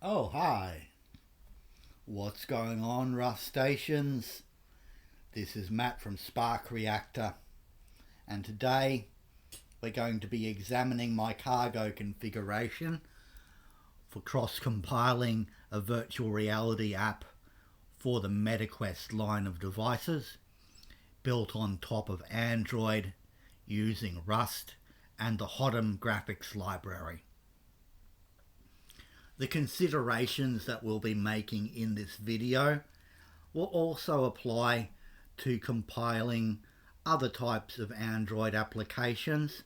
Oh, hi. What's going on, Rust Stations? This is Matt from Spark Reactor, and today we're going to be examining my cargo configuration for cross-compiling a virtual reality app for the MetaQuest line of devices, built on top of Android using Rust and the Hotham graphics library. The considerations that we'll be making in this video will also apply to compiling other types of Android applications,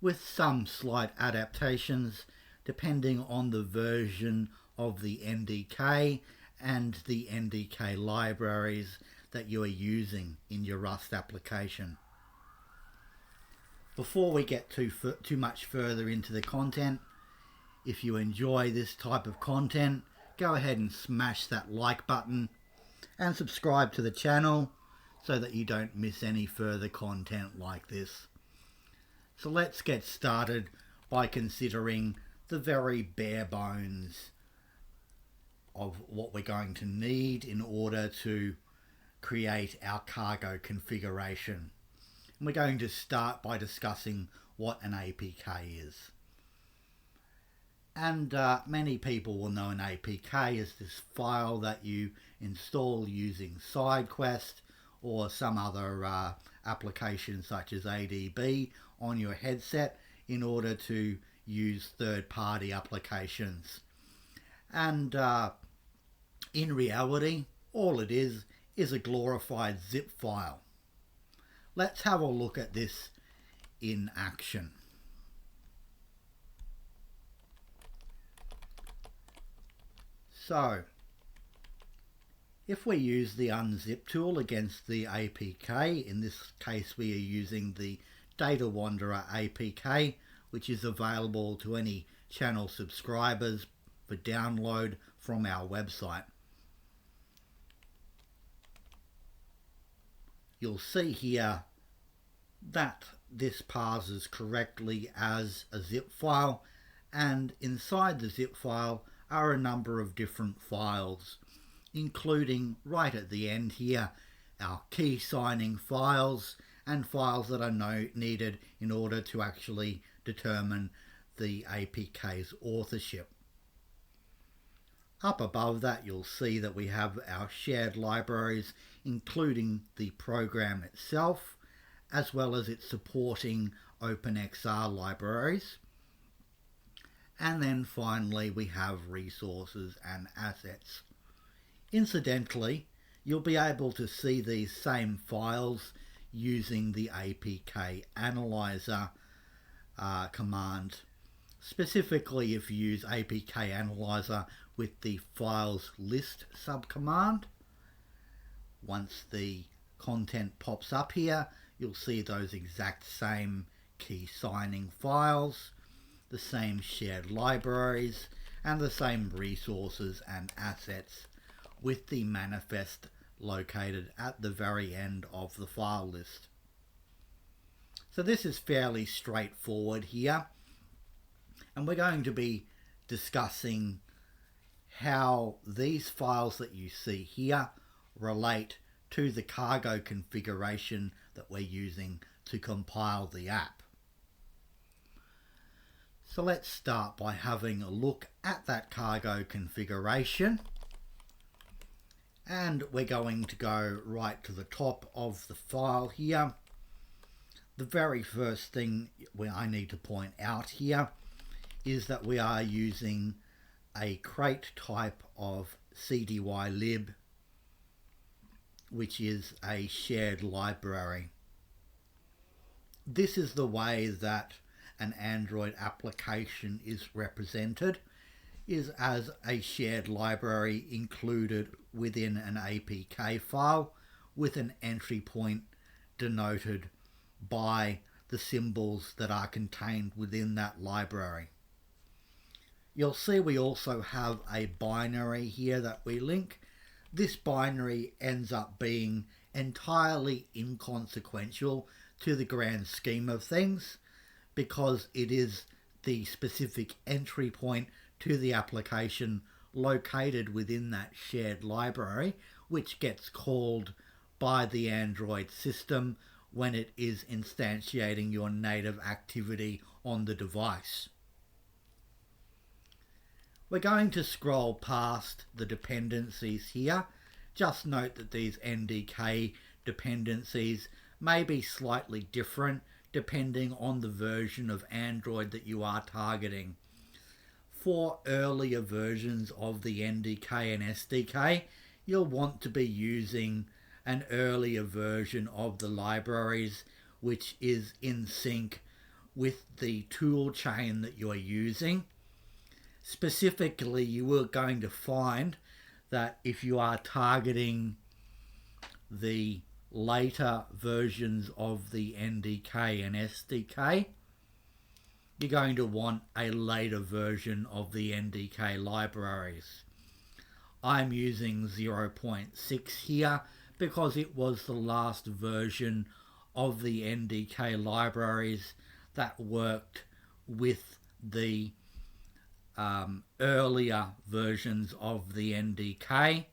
with some slight adaptations depending on the version of the NDK and the NDK libraries that you are using in your Rust application. Before we get too much further into the content, if you enjoy this type of content, go ahead and smash that like button and subscribe to the channel so that you don't miss any further content like this. So let's get started by considering the very bare bones of what we're going to need in order to create our cargo configuration. And we're going to start by discussing what an APK is. And many people will know an APK as this file that you install using SideQuest or some other application such as ADB on your headset in order to use third-party applications. And in reality, all it is a glorified zip file. Let's have a look at this in action. So, if we use the unzip tool against the APK, in this case we are using the Data Wanderer APK, which is available to any channel subscribers for download from our website. You'll see here that this parses correctly as a zip file, and inside the zip file are a number of different files, including right at the end here our key signing files and files that are needed in order to actually determine the APK's authorship. Up above that you'll see that we have our shared libraries, including the program itself as well as its supporting OpenXR libraries. And then finally we have resources and assets. Incidentally, you'll be able to see these same files using the apkanalyzer command, specifically if you use apkanalyzer with the files list subcommand. Once the content pops up here, you'll see those exact same key signing files, the same shared libraries, and the same resources and assets, with the manifest located at the very end of the file list. So this is fairly straightforward here, and we're going to be discussing how these files that you see here relate to the cargo configuration that we're using to compile the app. So let's start by having a look at that cargo configuration, and we're going to go right to the top of the file here. The very first thing I need to point out here is that we are using a crate type of cdylib, which is a shared library. This is the way that an Android application is represented, is as a shared library included within an APK file with an entry point denoted by the symbols that are contained within that library. You'll see we also have a binary here that we link. This binary ends up being entirely inconsequential to the grand scheme of things, because it is the specific entry point to the application located within that shared library, which gets called by the Android system when it is instantiating your native activity on the device. We're going to scroll past the dependencies here. Just note that these NDK dependencies may be slightly different depending on the version of Android that you are targeting. For earlier versions of the NDK and SDK, you'll want to be using an earlier version of the libraries which is in sync with the tool chain that you're using. Specifically, you are going to find that if you are targeting the later versions of the NDK and SDK, you're going to want a later version of the NDK libraries. I'm using 0.6 here because it was the last version of the NDK libraries that worked with the earlier versions of the NDK.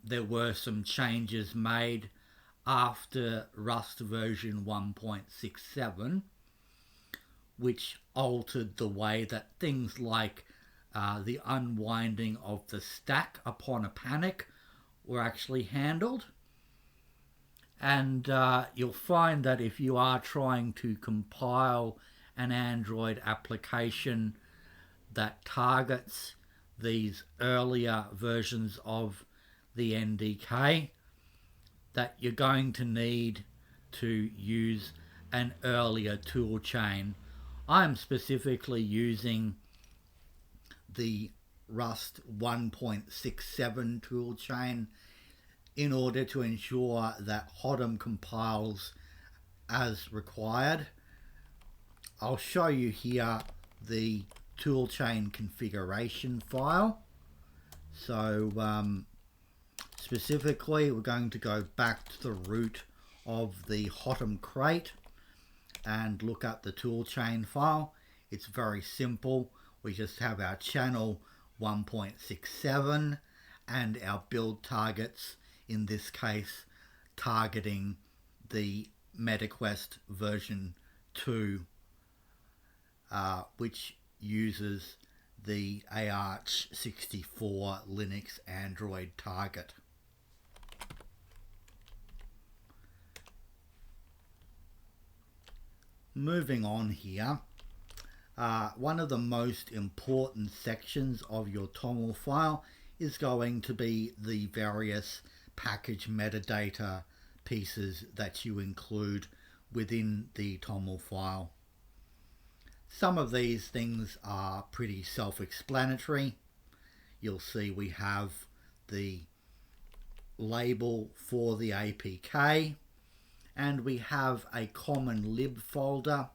There were some changes made after Rust version 1.67, which altered the way that things like the unwinding of the stack upon a panic were actually handled. And you'll find that if you are trying to compile an Android application that targets these earlier versions of the NDK, that you're going to need to use an earlier tool chain. I'm specifically using the Rust 1.67 tool chain in order to ensure that Hotham compiles as required. I'll show you here the toolchain configuration file. So specifically, we're going to go back to the root of the Hotham crate and look at the toolchain file. It's very simple. We just have our channel 1.67 and our build targets, in this case targeting the MetaQuest version 2, which uses the ARch64 Linux Android target. Moving on here, one of the most important sections of your TOML file is going to be the various package metadata pieces that you include within the TOML file. Some of these things are pretty self-explanatory. You'll see we have the label for the APK, and we have a common lib folder,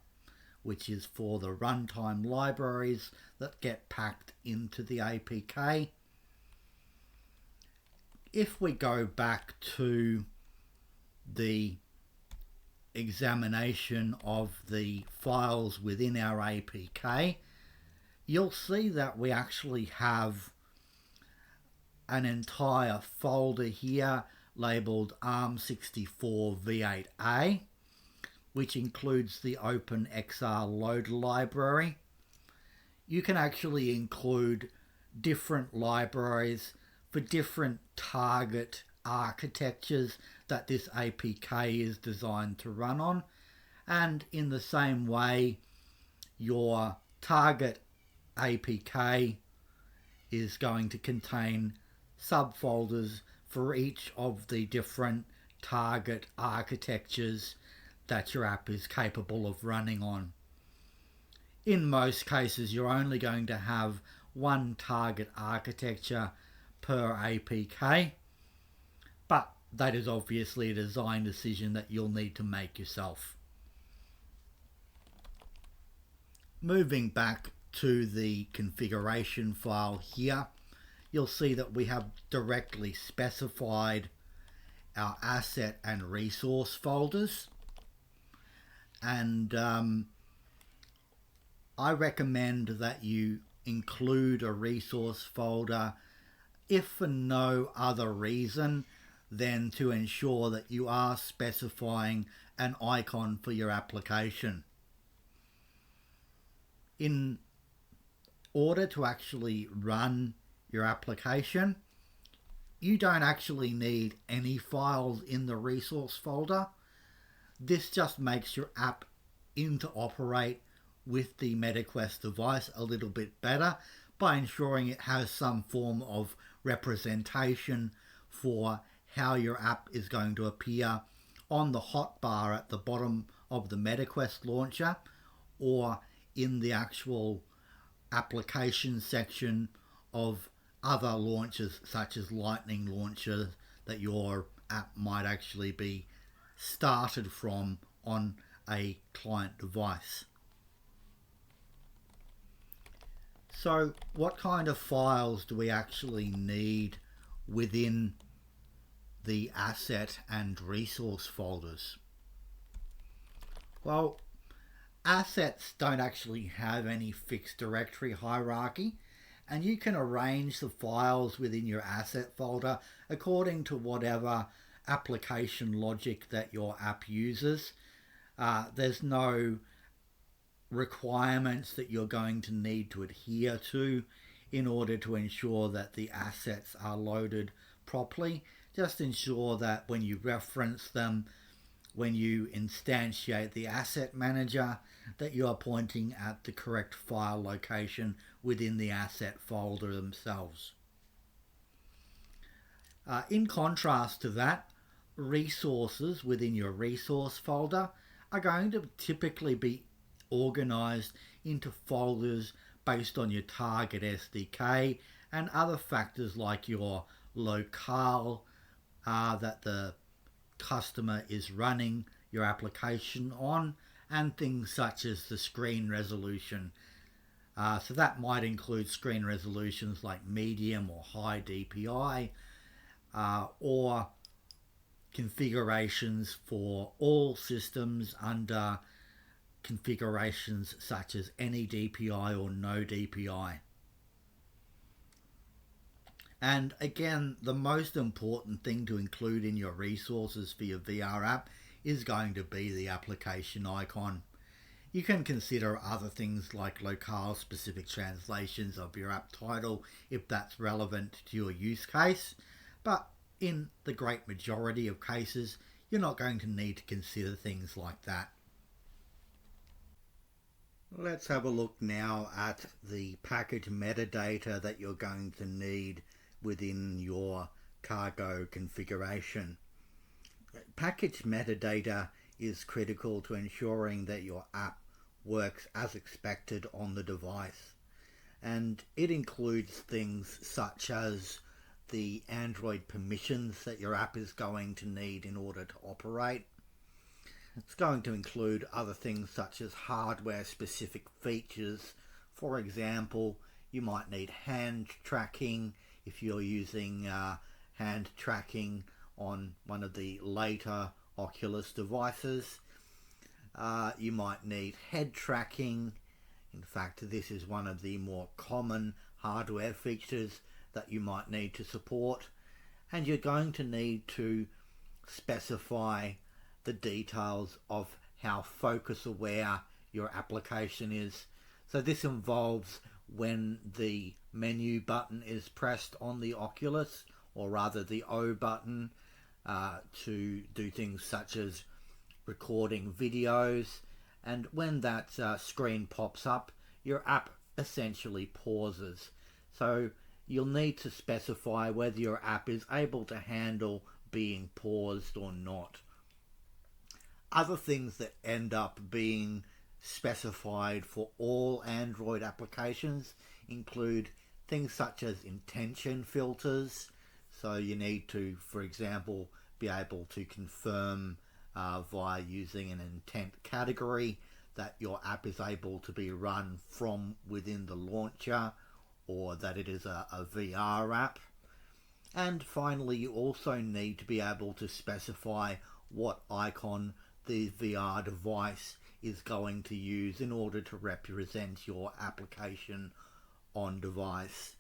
which is for the runtime libraries that get packed into the APK. If we go back to the examination of the files within our APK, you'll see that we actually have an entire folder here labeled ARM64 V8A, which includes the OpenXR loader library. You can actually include different libraries for different target architectures that this APK is designed to run on, and in the same way your target APK is going to contain subfolders for each of the different target architectures that your app is capable of running on. In most cases, you're only going to have one target architecture per APK, but that is obviously a design decision that you'll need to make yourself. Moving back to the configuration file here, you'll see that we have directly specified our asset and resource folders, and I recommend that you include a resource folder if for no other reason than to ensure that you are specifying an icon for your application. In order to actually run your application, you don't actually need any files in the resource folder. This just makes your app interoperate with the MetaQuest device a little bit better by ensuring it has some form of representation for how your app is going to appear on the hotbar at the bottom of the MetaQuest launcher or in the actual application section of other launchers such as Lightning launchers that your app might actually be started from on a client device. So what kind of files do we actually need within the asset and resource folders? Well, assets don't actually have any fixed directory hierarchy, and you can arrange the files within your asset folder according to whatever application logic that your app uses. There's no requirements that you're going to need to adhere to in order to ensure that the assets are loaded properly. Just ensure that when you reference them, when you instantiate the asset manager, that you are pointing at the correct file location within the asset folder themselves. In contrast to that, resources within your resource folder are going to typically be organized into folders based on your target SDK and other factors like your locale that the customer is running your application on, and things such as the screen resolution. So that might include screen resolutions like medium or high DPI, or configurations for all systems under configurations such as any DPI or no DPI. And again, the most important thing to include in your resources for your VR app is going to be the application icon. You can consider other things like locale specific translations of your app title if that's relevant to your use case, but in the great majority of cases, you're not going to need to consider things like that. Let's have a look now at the package metadata that you're going to need within your cargo configuration. Package metadata is critical to ensuring that your app works as expected on the device, and it includes things such as the Android permissions that your app is going to need in order to operate. It's going to include other things such as hardware specific features. For example, you might need hand tracking if you're using hand tracking on one of the later Oculus devices. You might need head tracking. In fact, this is one of the more common hardware features that you might need to support. And you're going to need to specify the details of how focus aware your application is. So this involves when the menu button is pressed on the Oculus, or rather the O button, to do things such as recording videos, and when that screen pops up, your app essentially pauses. So you'll need to specify whether your app is able to handle being paused or not. Other things that end up being specified for all Android applications include things such as intention filters. So you need to, for example, be able to confirm via using an intent category that your app is able to be run from within the launcher, or that it is a VR app. And finally, you also need to be able to specify what icon the VR device is going to use in order to represent your application on device.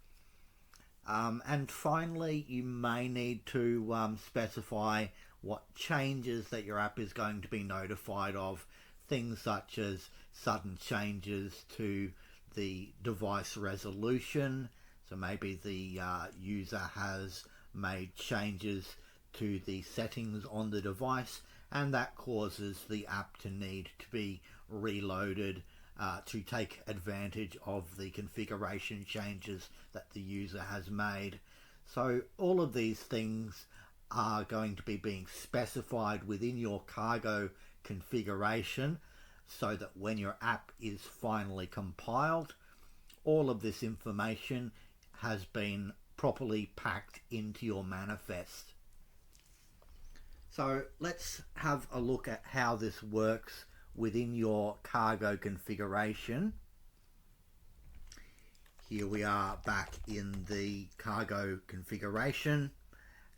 And finally, you may need to specify what changes that your app is going to be notified of, things such as sudden changes to the device resolution. So maybe the user has made changes to the settings on the device, and that causes the app to need to be reloaded to take advantage of the configuration changes that the user has made. So all of these things are going to be being specified within your cargo configuration, so that when your app is finally compiled, all of this information has been properly packed into your manifest. So let's have a look at how this works within your cargo configuration. Here we are back in the cargo configuration,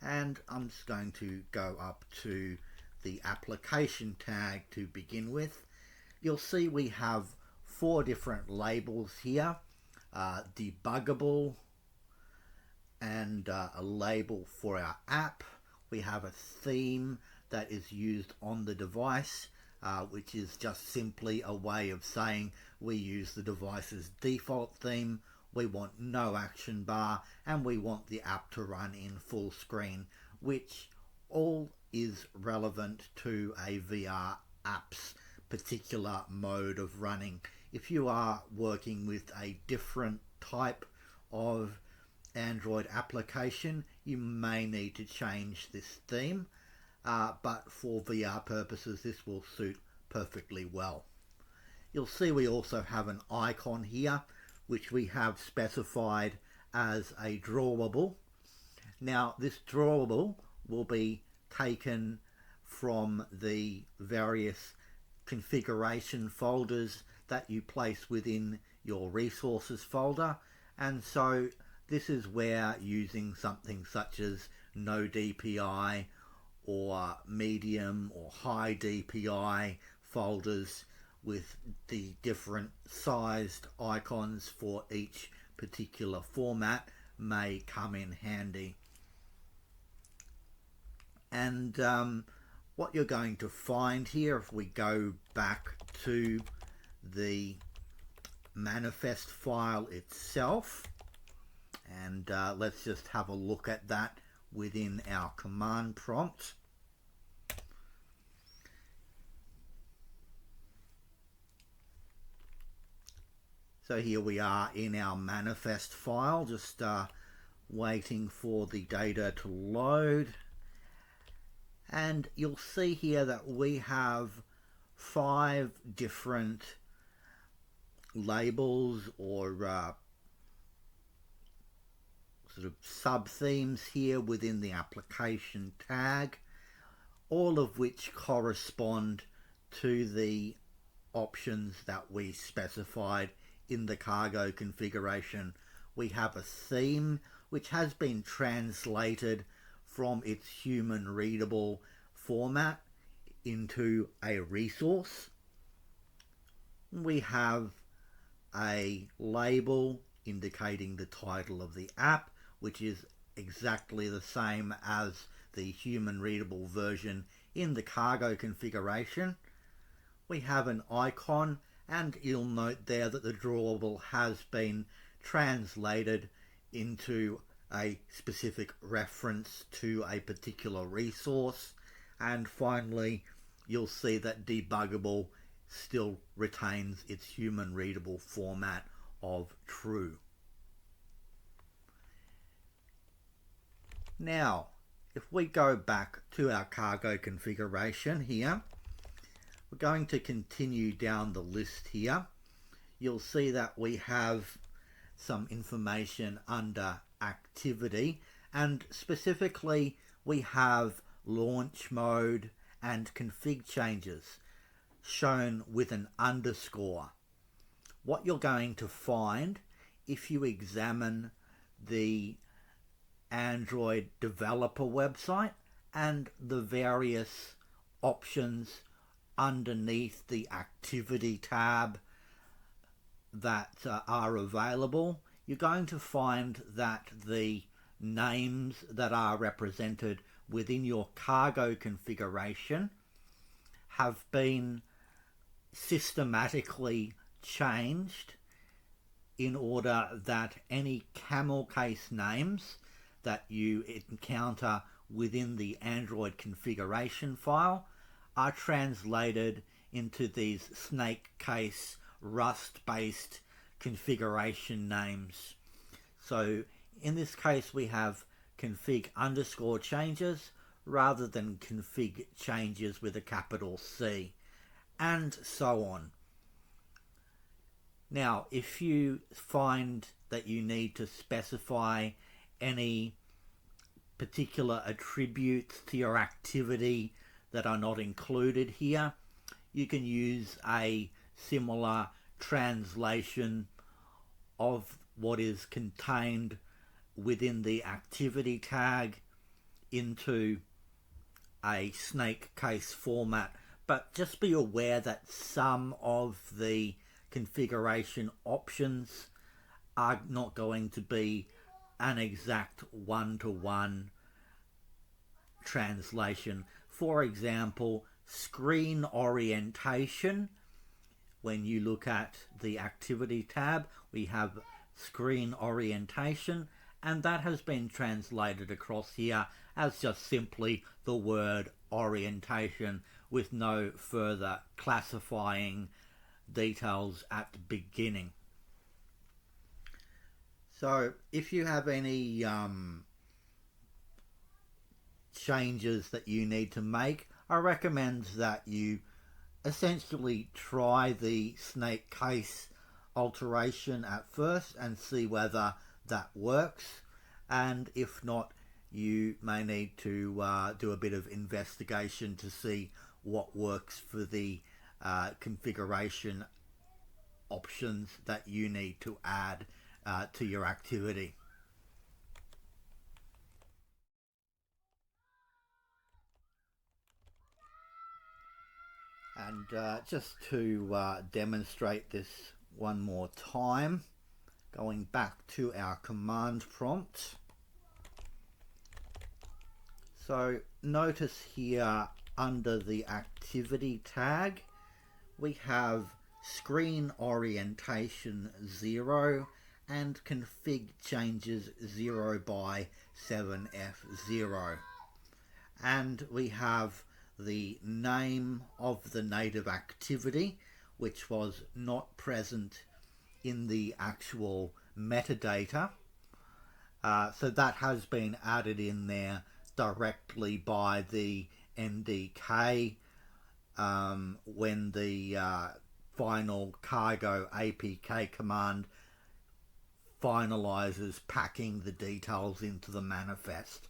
and I'm just going to go up to the application tag to begin with. You'll see we have 4 different labels here: debuggable, and a label for our app. We have a theme that is used on the device, which is just simply a way of saying we use the device's default theme, we want no action bar, and we want the app to run in full screen, which all is relevant to a VR app's particular mode of running. If you are working with a different type of Android application, you may need to change this theme, but for VR purposes this will suit perfectly well. You'll see we also have an icon here which we have specified as a drawable. Now this drawable will be taken from the various configuration folders that you place within your resources folder, and so this is where using something such as no DPI or medium or high DPI folders with the different sized icons for each particular format may come in handy. And what you're going to find here, if we go back to the manifest file itself, and let's just have a look at that within our command prompt. So here we are in our manifest file, just waiting for the data to load. And you'll see here that we have 5 different labels or sort of sub-themes here within the application tag, all of which correspond to the options that we specified in the cargo configuration. We have a theme which has been translated from its human readable format into a resource. We have a label indicating the title of the app, which is exactly the same as the human readable version in the cargo configuration. We have an icon, and you'll note there that the drawable has been translated into a specific reference to a particular resource. And finally, you'll see that debuggable still retains its human readable format of true. Now, if we go back to our cargo configuration here, we're going to continue down the list here. You'll see that we have some information under activity, and specifically we have launch mode and config changes shown with an underscore. What you're going to find if you examine the Android developer website and the various options underneath the activity tab that are available, you're going to find that the names that are represented within your cargo configuration have been systematically changed in order that any Camel case names that you encounter within the Android configuration file are translated into these snake case Rust-based configuration names. So in this case we have config underscore changes rather than config changes with a capital C, and so on. Now, if you find that you need to specify any particular attributes to your activity that are not included here, you can use a similar translation of what is contained within the activity tag into a snake case format. But just be aware that some of the configuration options are not going to be an exact one-to-one translation. For example, screen orientation. When you look at the activity tab, we have screen orientation, and that has been translated across here as just simply the word orientation with no further classifying details at the beginning. So if you have any changes that you need to make, I recommend that you essentially try the snake case alteration at first and see whether that works, and if not, you may need to do a bit of investigation to see what works for the configuration options that you need to add to your activity. And just to demonstrate this one more time, going back to our command prompt. So notice here under the activity tag, we have screen orientation 0 and config changes 0 by 7F0. And we have the name of the native activity, which was not present in the actual metadata. So that has been added in there directly by the NDK when the final cargo APK command finalizes packing the details into the manifest.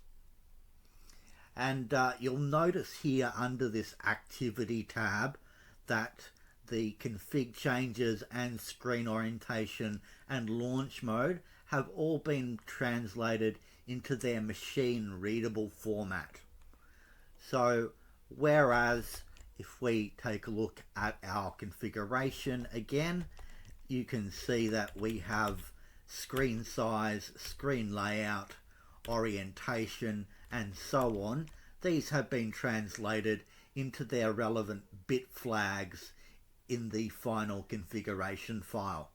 And you'll notice here under this activity tab that the config changes and screen orientation and launch mode have all been translated into their machine readable format. So whereas if we take a look at our configuration again, you can see that we have screen size, screen layout, orientation, and so on. These have been translated into their relevant bit flags in the final configuration file.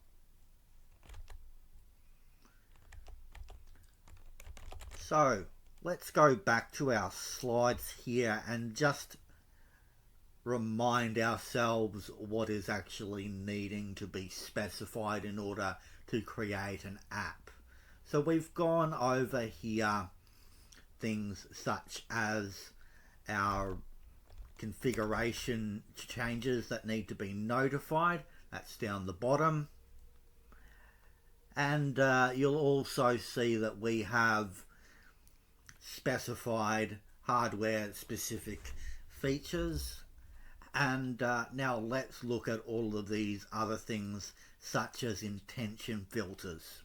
So let's go back to our slides here and just remind ourselves what is actually needing to be specified in order to create an app. So we've gone over here things such as our configuration changes that need to be notified. That's down the bottom. And you'll also see that we have specified hardware specific features. And now let's look at all of these other things such as intention filters.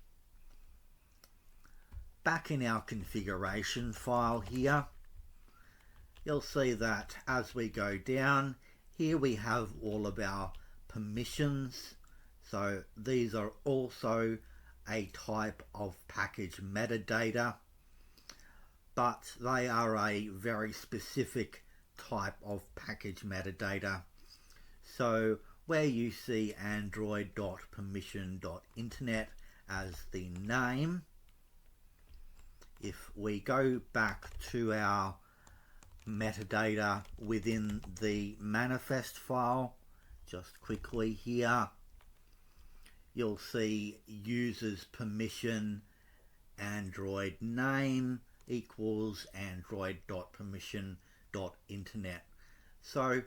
Back in our configuration file here, you'll see that as we go down, here we have all of our permissions. So these are also a type of package metadata, but they are a very specific type of package metadata. So where you see android.permission.internet as the name, if we go back to our metadata within the manifest file, just quickly here, you'll see users permission android name equals android.permission.internet. So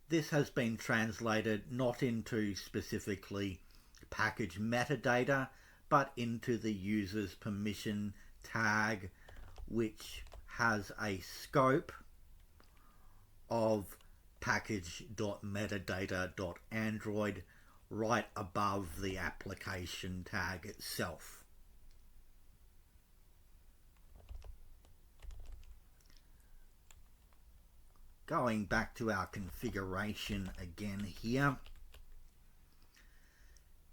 this has been translated not into specifically package metadata, but into the user's permission tag, which has a scope of package.metadata.android right above the application tag itself. Going back to our configuration again here,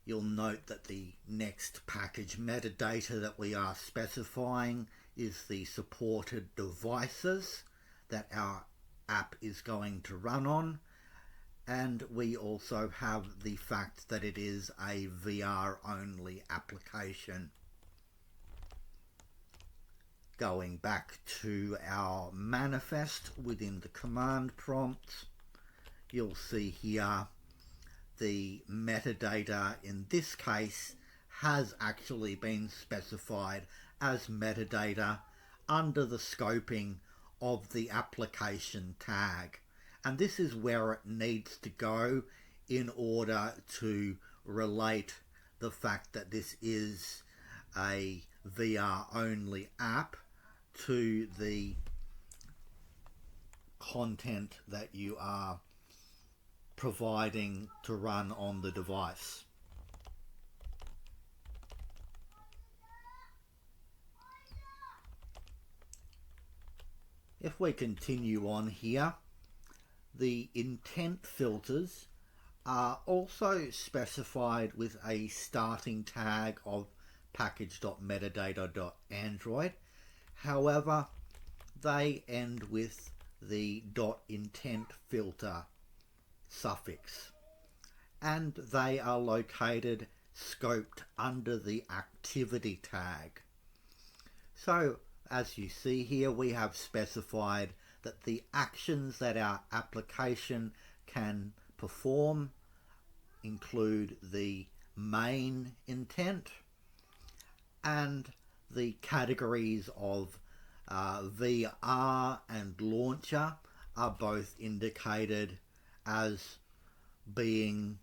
you'll note that the next package metadata that we are specifying is the supported devices that our app is going to run on, and we also have the fact that it is a VR only application. Going back to our manifest within the command prompt, you'll see here the metadata in this case has actually been specified as metadata under the scoping of the application tag, and this is where it needs to go in order to relate the fact that this is a VR only app to the content that you are providing to run on the device. If we continue on here, the intent filters are also specified with a starting tag of package.metadata.android. However, they end with the .intent filter suffix, and they are located scoped under the activity tag. So as you see here, we have specified that the actions that our application can perform include the main intent, and the categories of VR and launcher are both indicated as being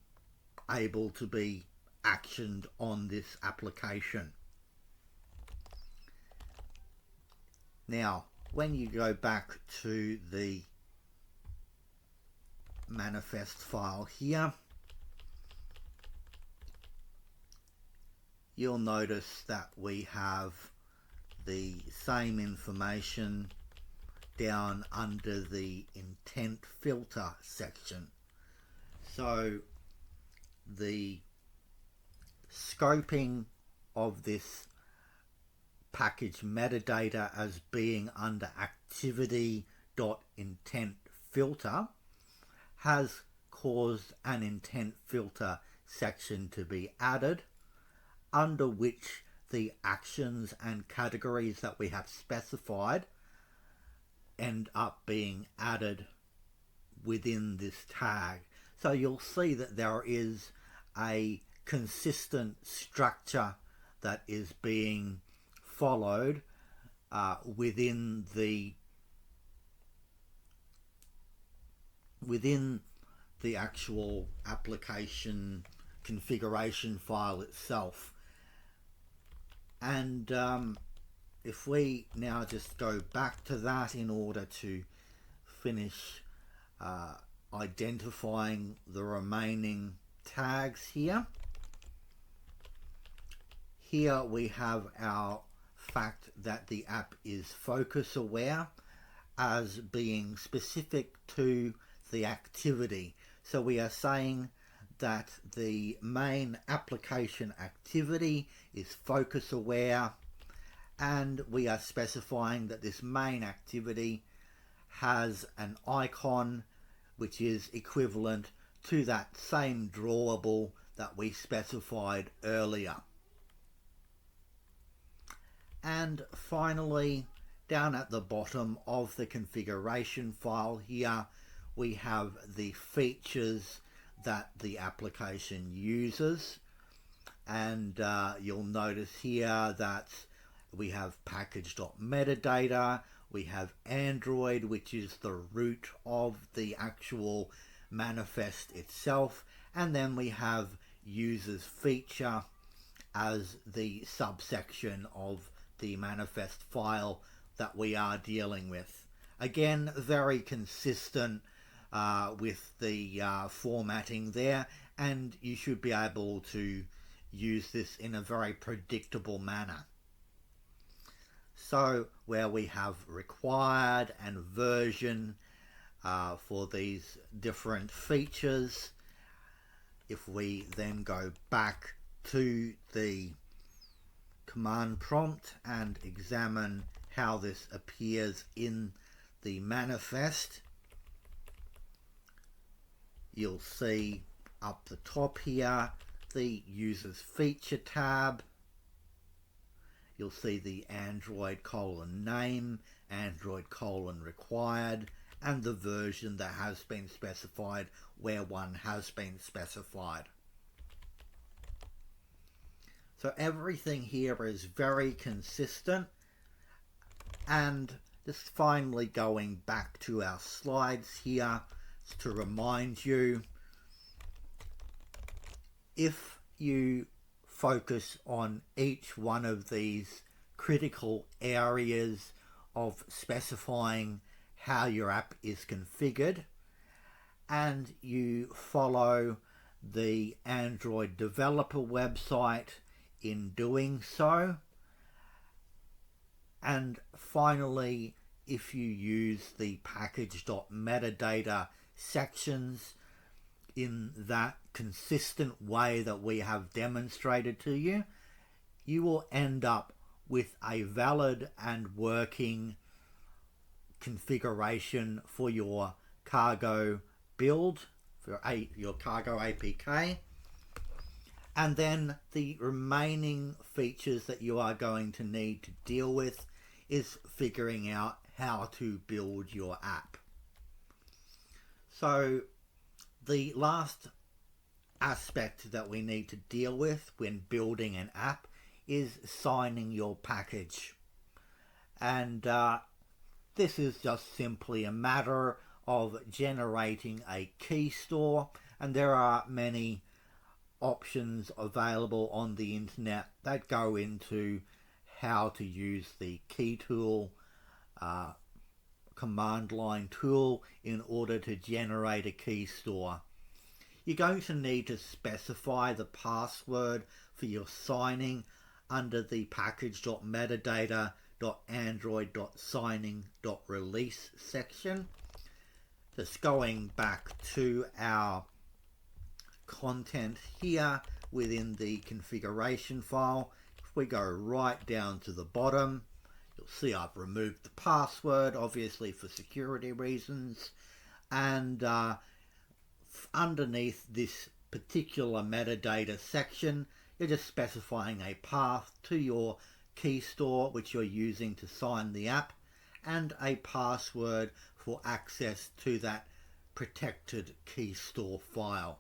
able to be actioned on this application. Now, when you go back to the manifest file here, you'll notice that we have the same information down under the intent filter section. So the scoping of this package metadata as being under activity.intent filter has caused an intent filter section to be added, under which the actions and categories that we have specified end up being added within this tag. So you'll see that there is a consistent structure that is being followed within the actual application configuration file itself. And if we now just go back to that in order to finish identifying the remaining tags here. Here we have our fact that the app is focus aware as being specific to the activity. So we are saying that the main application activity is focus aware, and we are specifying that this main activity has an icon which is equivalent to that same drawable that we specified earlier. And finally, down at the bottom of the configuration file here, we have the features that the application uses. And you'll notice here that we have package.metadata, we have Android, which is the root of the actual manifest itself, and then we have users feature as the subsection of the manifest file that we are dealing with. Again, very consistent with the formatting there, and you should be able to use this in a very predictable manner. So where we have required and version for these different features, if we then go back to the command prompt and examine how this appears in the manifest, you'll see up the top here the users feature tab. You'll see the Android :name, Android :required, and the version that has been specified where one has been specified. So everything here is very consistent. And just finally going back to our slides here to remind you, if you focus on each one of these critical areas of specifying how your app is configured, and you follow the Android developer website in doing so, and finally if you use the package.metadata sections in that consistent way that we have demonstrated to you, you will end up with a valid and working configuration for your cargo build, for your cargo APK. And then the remaining features that you are going to need to deal with is figuring out how to build your app. So the last aspect that we need to deal with when building an app is signing your package. And this is just simply a matter of generating a key store, and there are many options available on the internet that go into how to use the key tool, command line tool, in order to generate a key store. You're going to need to specify the password for your signing under the package.metadata.android.signing.release section. Just going back to our content here within the configuration file, if we go right down to the bottom, you'll see I've removed the password, obviously for security reasons, and underneath this particular metadata section, you're just specifying a path to your key store which you're using to sign the app, and a password for access to that protected key store file.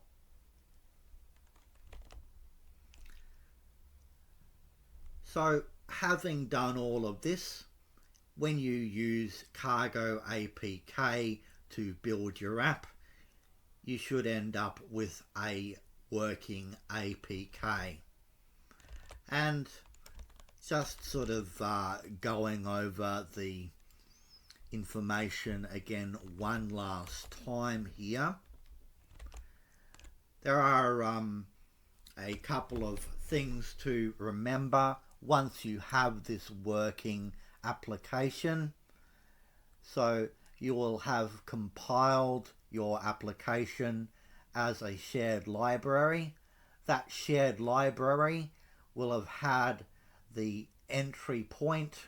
So having done all of this, when you use Cargo APK to build your app, you should end up with a working APK. And just sort of going over the information again one last time here, there are a couple of things to remember once you have this working application. So you will have compiled your application as a shared library. That shared library will have had the entry point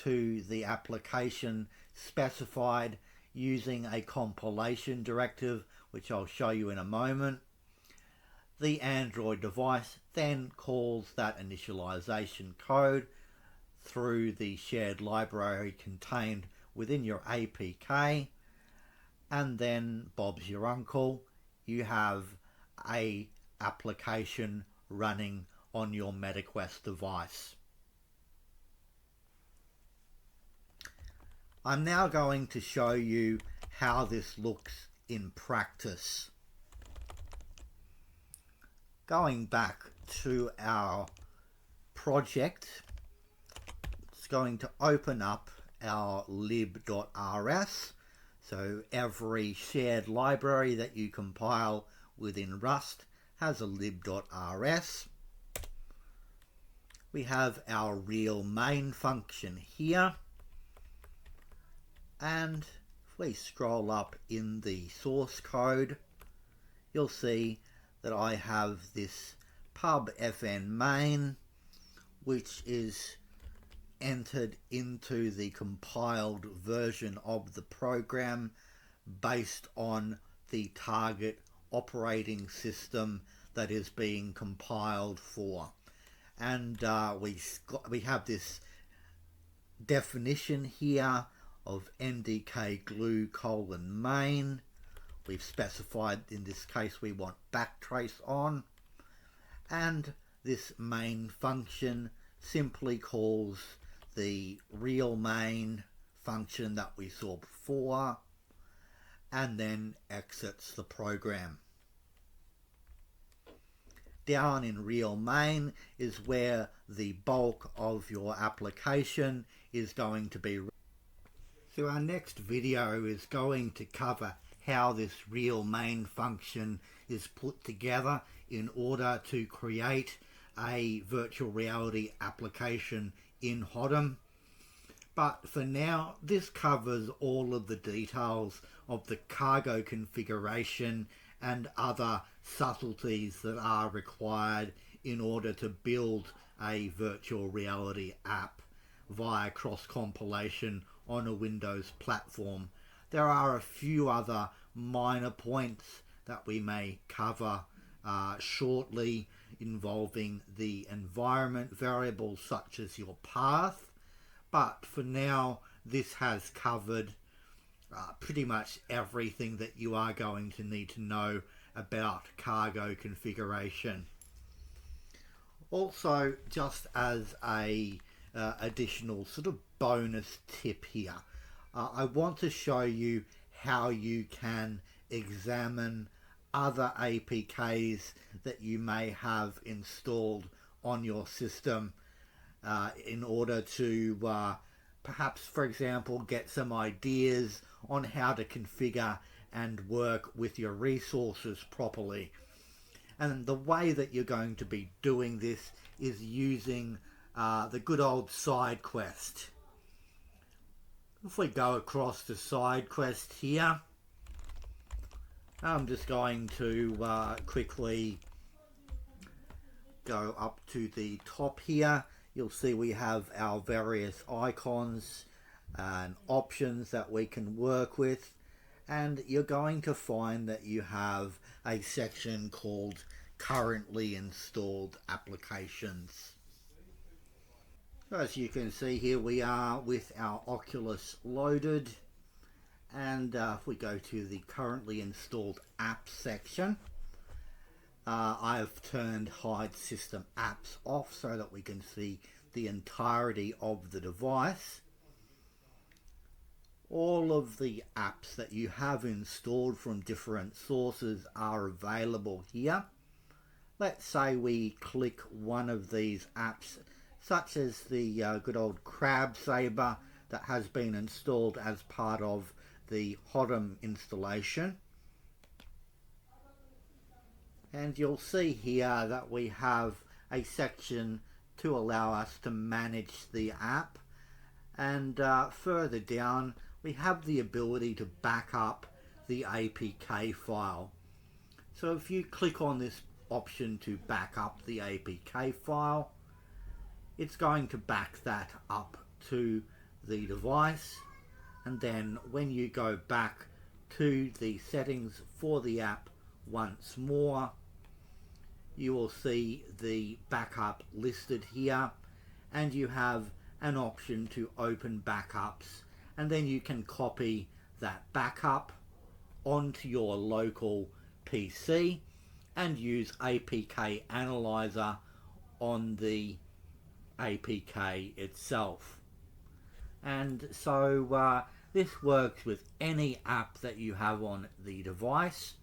to the application specified using a compilation directive, which I'll show you in a moment. The Android device then calls that initialization code through the shared library contained within your APK, and then Bob's your uncle, you have a application running on your MetaQuest device. I'm now going to show you how this looks in practice. Going back to our project, it's going to open up our lib.rs. So every shared library that you compile within Rust has a lib.rs. We have our real main function here. And if we scroll up in the source code, you'll see that I have this pub fn main, which is entered into the compiled version of the program based on the target operating system that is being compiled for. And we have this definition here of ndk glue :main. We've specified in this case we want backtrace on, and this main function simply calls the real main function that we saw before and then exits the program. Down in real main is where the bulk of your application is going to be. So our next video is going to cover how this real main function is put together in order to create a virtual reality application in Hotham. But for now, this covers all of the details of the cargo configuration and other subtleties that are required in order to build a virtual reality app via cross-compilation on a Windows platform. There are a few other minor points that we may cover shortly involving the environment variables such as your path, but for now this has covered pretty much everything that you are going to need to know about cargo configuration. Also, just as a additional sort of bonus tip here, I want to show you how you can examine other APKs that you may have installed on your system in order to perhaps, for example, get some ideas on how to configure and work with your resources properly. And the way that you're going to be doing this is using the good old side quest. If we go across to side quest here, I'm just going to quickly go up to the top here. You'll see we have our various icons and options that we can work with, and you're going to find that you have a section called currently installed applications. As you can see here, we are with our Oculus loaded, and if we go to the currently installed apps section, I've turned hide system apps off so that we can see the entirety of the device. All of the apps that you have installed from different sources are available here. Let's say we click one of these apps, such as the good old Crab Saber that has been installed as part of the Hotham installation. And you'll see here that we have a section to allow us to manage the app, and further down we have the ability to back up the APK file. So if you click on this option to back up the APK file, it's going to back that up to the device, and then when you go back to the settings for the app once more, you will see the backup listed here, and you have an option to open backups, and then you can copy that backup onto your local PC and use apkanalyzer on the APK itself. And so this works with any app that you have on the device.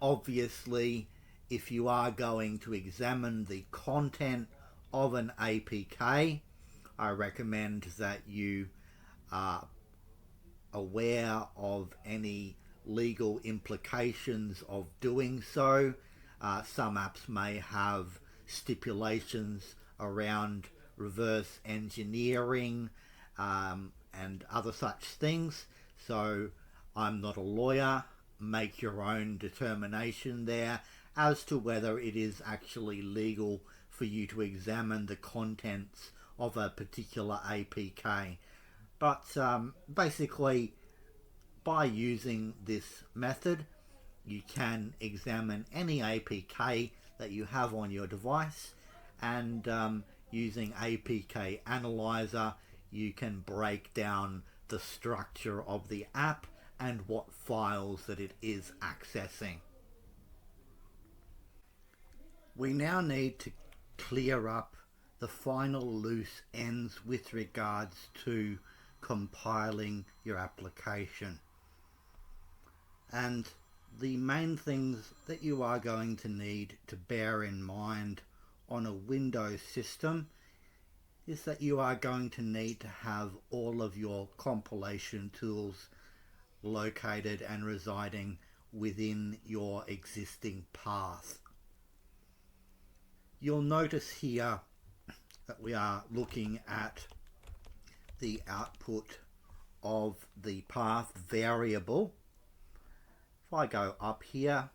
Obviously, if you are going to examine the content of an APK, I recommend that you are aware of any legal implications of doing so. Some apps may have stipulations around reverse engineering and other such things. So I'm not a lawyer. Make your own determination there as to whether it is actually legal for you to examine the contents of a particular APK. But basically, by using this method, you can examine any APK that you have on your device, and using apkanalyzer, you can break down the structure of the app and what files that it is accessing. We now need to clear up the final loose ends with regards to compiling your application. And the main things that you are going to need to bear in mind on a Windows system is that you are going to need to have all of your compilation tools located and residing within your existing path. You'll notice here that we are looking at the output of the path variable. If I go up here,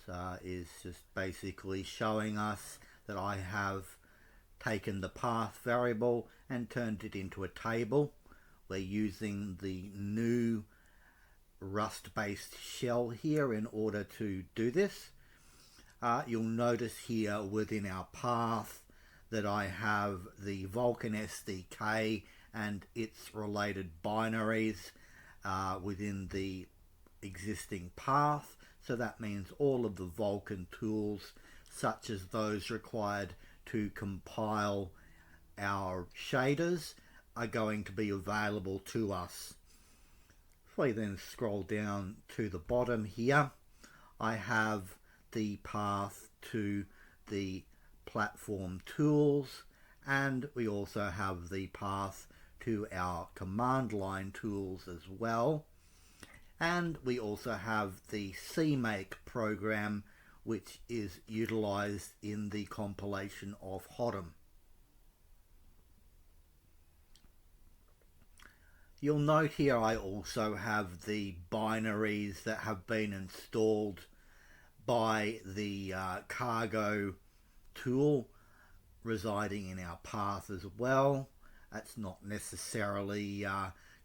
so is just basically showing us that I have taken the path variable and turned it into a table. We're using the new Rust-based shell here in order to do this. You'll notice here within our path that I have the Vulkan SDK and its related binaries within the existing path. So that means all of the Vulkan tools, such as those required to compile our shaders, are going to be available to us. If we then scroll down to the bottom here, I have the path to the platform tools, and we also have the path to our command line tools as well. And we also have the CMake program, which is utilized in the compilation of Hotham. You'll note here I also have the binaries that have been installed by the cargo tool residing in our path as well. That's not necessarily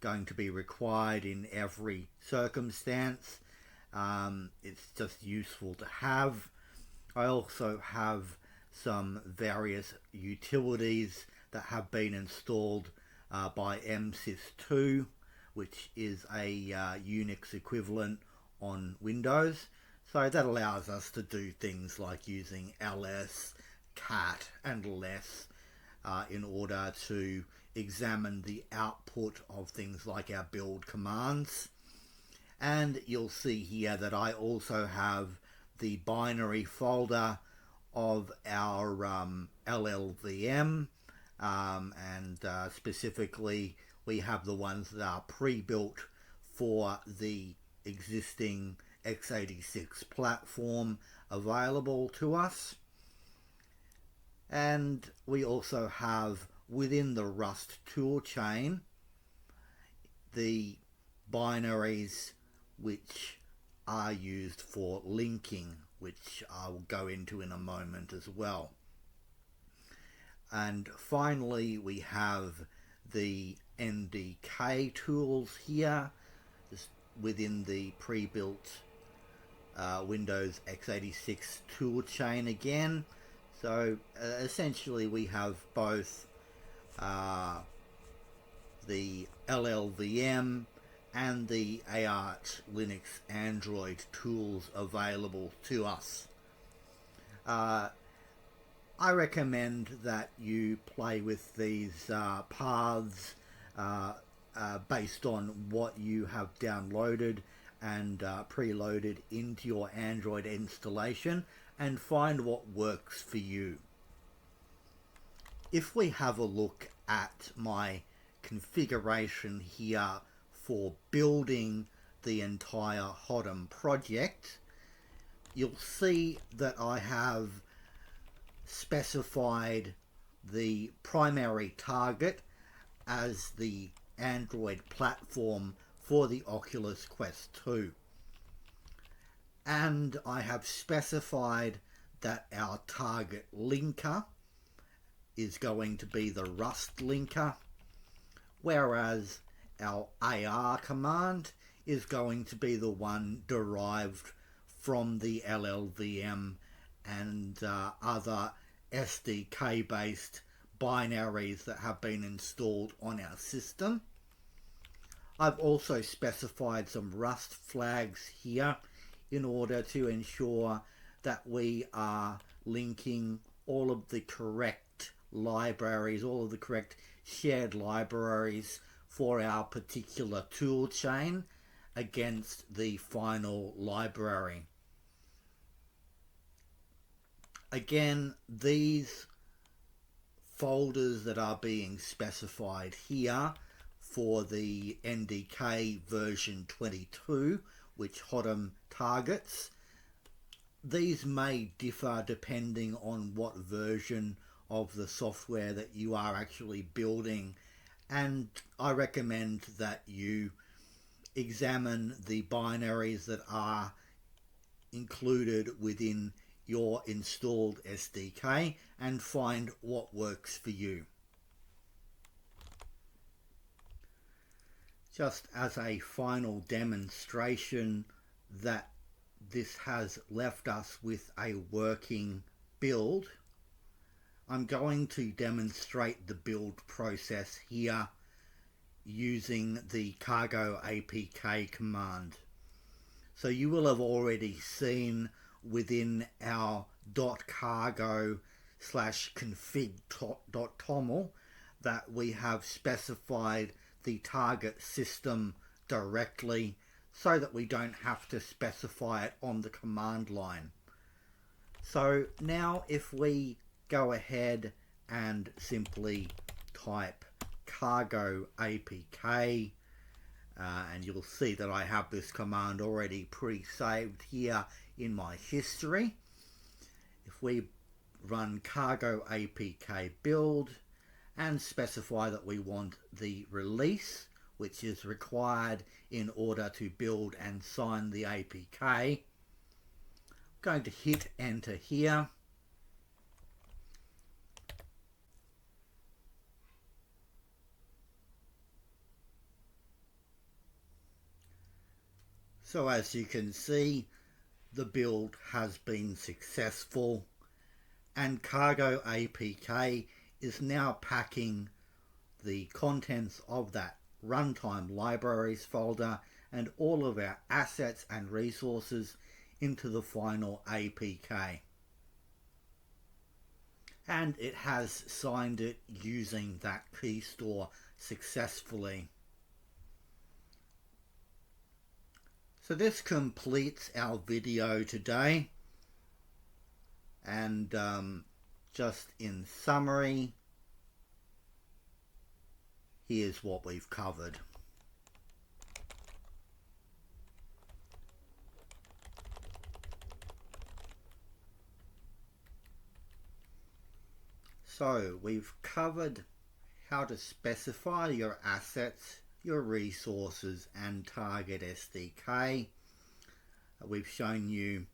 going to be required in every circumstance. It's just useful to have. I also have some various utilities that have been installed by MSys2, which is a Unix equivalent on Windows. So that allows us to do things like using ls, cat and less in order to examine the output of things like our build commands. And you'll see here that I also have the binary folder of our LLVM, and specifically we have the ones that are pre-built for the existing x86 platform available to us. And we also have within the Rust toolchain the binaries which are used for linking, which I will go into in a moment as well. And finally, we have the NDK tools here, just within the pre-built Windows x86 toolchain again. So essentially we have both the LLVM and the Arch Linux Android tools available to us. I recommend that you play with these paths based on what you have downloaded and preloaded into your Android installation, and find what works for you. If we have a look at my configuration here for building the entire Hotham project, you'll see that I have specified the primary target as the Android platform for the Oculus Quest 2. And I have specified that our target linker is going to be the Rust linker, whereas our AR command is going to be the one derived from the LLVM and other SDK-based binaries that have been installed on our system. I've also specified some Rust flags here in order to ensure that we are linking all of the correct libraries, all of the correct shared libraries for our particular tool chain against the final library. Again, these folders that are being specified here for the NDK version 22, which Hotham targets, these may differ depending on what version of the software that you are actually building, and I recommend that you examine the binaries that are included within your installed SDK and find what works for you. Just as a final demonstration that this has left us with a working build, I'm going to demonstrate the build process here using the cargo APK command. So you will have already seen within our .cargo/config.toml that we have specified the target system directly so that we don't have to specify it on the command line. So now if we go ahead and simply type cargo APK, and you'll see that I have this command already pre-saved here in my history. If we run cargo APK build and specify that we want the release, which is required in order to build and sign the APK, I'm going to hit enter here. So as you can see, the build has been successful, and cargo APK is now packing the contents of that runtime libraries folder and all of our assets and resources into the final APK. And it has signed it using that key store successfully. So this completes our video today, and just in summary, here's what we've covered. So we've covered how to specify your assets, your resources and target SDK. We've shown you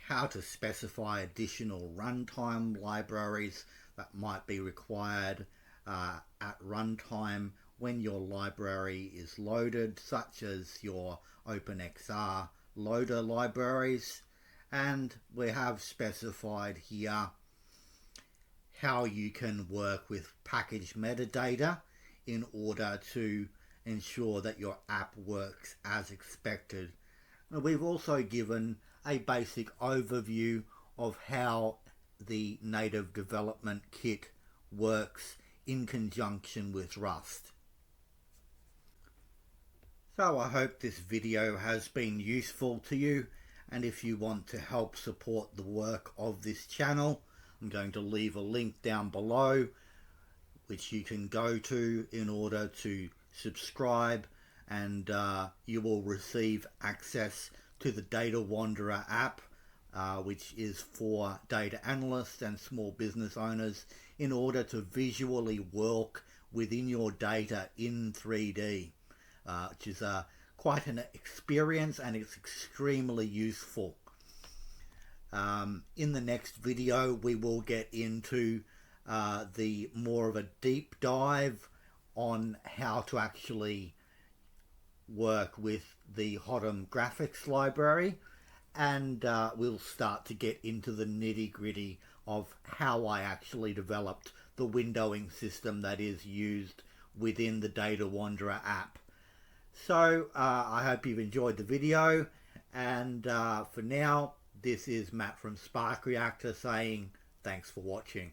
how to specify additional runtime libraries that might be required at runtime when your library is loaded, such as your OpenXR loader libraries. And we have specified here how you can work with package metadata in order to ensure that your app works as expected. And we've also given a basic overview of how the native development kit works in conjunction with Rust. So I hope this video has been useful to you, and if you want to help support the work of this channel, I'm going to leave a link down below which you can go to in order to subscribe, and you will receive access to the Data Wanderer app, which is for data analysts and small business owners in order to visually work within your data in 3D, which is quite an experience, and it's extremely useful. In the next video we will get into the more of a deep dive on how to actually work with the Hotham graphics library, and we'll start to get into the nitty-gritty of how I actually developed the windowing system that is used within the Data Wanderer app. So I hope you've enjoyed the video, and for now, this is Matt from Spark Reactor saying thanks for watching.